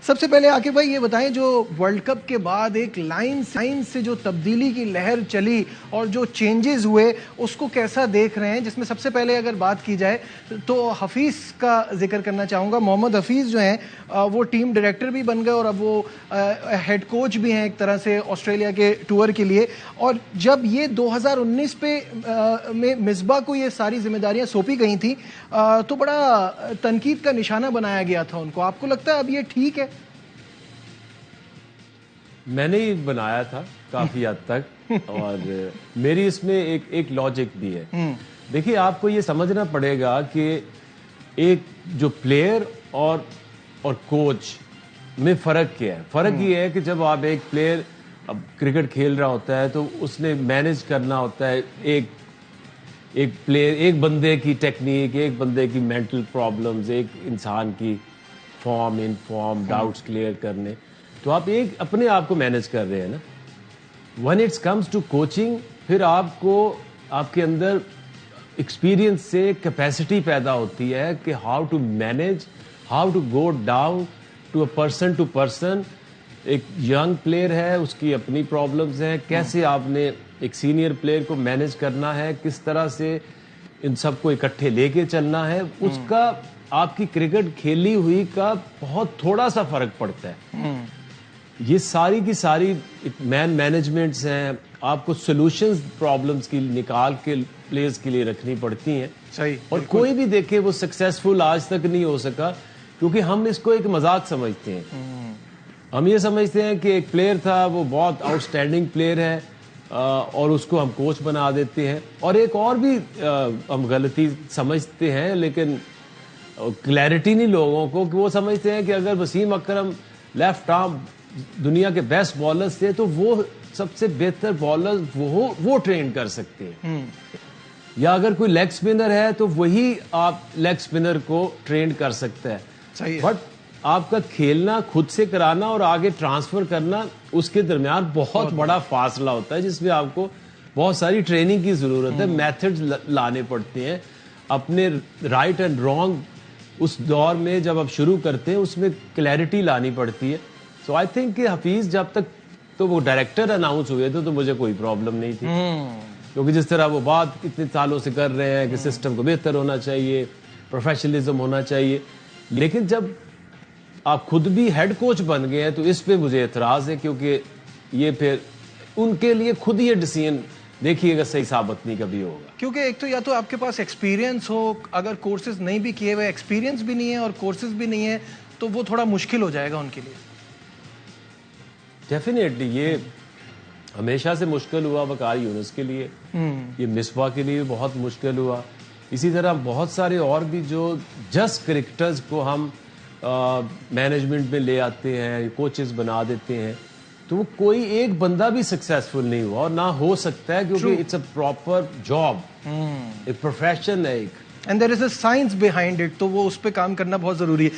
سب سے پہلے عاقب بھائی یہ بتائیں، جو ورلڈ کپ کے بعد ایک لائن سے جو تبدیلی کی لہر چلی اور جو چینجز ہوئے اس کو کیسا دیکھ رہے ہیں؟ جس میں سب سے پہلے اگر بات کی جائے تو حفیظ کا ذکر کرنا چاہوں گا. محمد حفیظ جو ہیں وہ ٹیم ڈائریکٹر بھی بن گئے اور اب وہ ہیڈ کوچ بھی ہیں ایک طرح سے آسٹریلیا کے ٹور کے لیے. اور جب یہ 2019 میں مصباح کو یہ ساری ذمہ داریاں سونپی گئی تھیں تو بڑا تنقید کا نشانہ بنایا گیا تھا ان کو. آپ کو لگتا ہے اب یہ ٹھیک ہے؟ میں نے ہی بنایا تھا کافی حد تک، اور میری اس میں ایک لاجک بھی ہے. دیکھیے، آپ کو یہ سمجھنا پڑے گا کہ ایک جو پلیئر اور کوچ میں فرق کیا ہے. فرق یہ ہے کہ جب آپ ایک پلیئر اب کرکٹ کھیل رہا ہوتا ہے تو اس نے مینج کرنا ہوتا ہے ایک بندے کی ٹیکنیک، ایک بندے کی مینٹل پرابلمز، ایک انسان کی form in form doubts clear کرنے. تو آپ اپنے آپ کو مینج کر رہے ہیں نا. When it's comes to coaching, پھر آپ کے اندر ایکسپیرئنس سے کیپیسٹی پیدا ہوتی ہے کہ how to manage, how to go down to person. ایک ینگ پلیئر ہے، اس کی اپنی پرابلمز ہیں، کیسے آپ نے ایک سینئر پلیئر کو مینج کرنا ہے، کس طرح سے ان سب کو اکٹھے لے کے چلنا ہے. اس کا آپ کی کرکٹ کھیلی ہوئی کا بہت تھوڑا سا فرق پڑتا ہے. یہ ساری کی ساری مینجمنٹس ہیں، آپ کو سولوشنز پرابلمز کی نکال کے پلیئرز کے لیے رکھنی پڑتی ہیں. صحیح. اور کوئی بھی دیکھے وہ سکسیسفل آج تک نہیں ہو سکا، کیونکہ ہم اس کو ایک مذاق سمجھتے ہیں. ہم یہ سمجھتے ہیں کہ ایک پلیئر تھا، وہ بہت آؤٹ اسٹینڈنگ پلیئر ہے اور اس کو ہم کوچ بنا دیتے ہیں. اور ایک اور بھی ہم غلطی سمجھتے ہیں، لیکن کلیئرٹی نہیں لوگوں کو، کہ وہ سمجھتے ہیں کہ اگر وسیم اکرم لیفٹ آرم دنیا کے بیسٹ بالرز تھے تو وہ سب سے بہتر بالر وہ ٹرین کر سکتے ہیں، یا اگر کوئی لیگ اسپنر ہے تو وہی آپ لیگ اسپنر کو ٹرین کر سکتا ہے. صحیح. بٹ آپ کا کھیلنا خود سے کرانا اور آگے ٹرانسفر کرنا، اس کے درمیان بہت بڑا فاصلہ ہوتا ہے، جس میں آپ کو بہت ساری ٹریننگ کی ضرورت ہے. میتھڈ لانے پڑتے ہیں. اپنے رائٹ اینڈ رانگ اس دور میں جب آپ شروع کرتے ہیں اس میں کلیئرٹی لانی پڑتی ہے. سو آئی تھنک کہ حفیظ جب تک تو وہ ڈائریکٹر اناؤنس ہوئے تھے تو مجھے کوئی پرابلم نہیں تھی، کیونکہ جس طرح وہ بات اتنے سالوں سے کر رہے ہیں کہ سسٹم کو بہتر ہونا چاہیے، پروفیشنلزم ہونا چاہیے. لیکن جب آپ خود بھی ہیڈ کوچ بن گئے ہیں تو اس پہ مجھے اعتراض ہے، کیونکہ یہ پھر ان کے لیے خود یہ ڈیسیژن دیکھیے گا صحیح ثابت نہیں کبھی ہوگا. کیونکہ ایک تو یا تو آپ کے پاس ایکسپیرینس ہو، اگر کورسز نہیں بھی کیے ہوئے، ایکسپیرینس بھی نہیں ہے اور کورسز بھی نہیں ہے تو وہ تھوڑا مشکل ہو جائے گا ان کے لیے. ڈیفینیٹلی یہ ہمیشہ سے مشکل ہوا وقار یونس کے لیے، یہ مصباح کے لیے بہت مشکل ہوا. اسی طرح بہت سارے اور بھی جو جسٹ کرکٹرز کو ہم مینجمنٹ میں لے آتے ہیں، کوچز بنا دیتے ہیں، تو وہ کوئی ایک بندہ بھی سکسیسفل نہیں ہوا اور نہ ہو سکتا ہے، کیونکہ اٹس اے پراپر جاب، ایک پروفیشن ہے ایک، and there is a science behind it. تو وہ اس پہ کام کرنا بہت ضروری ہے.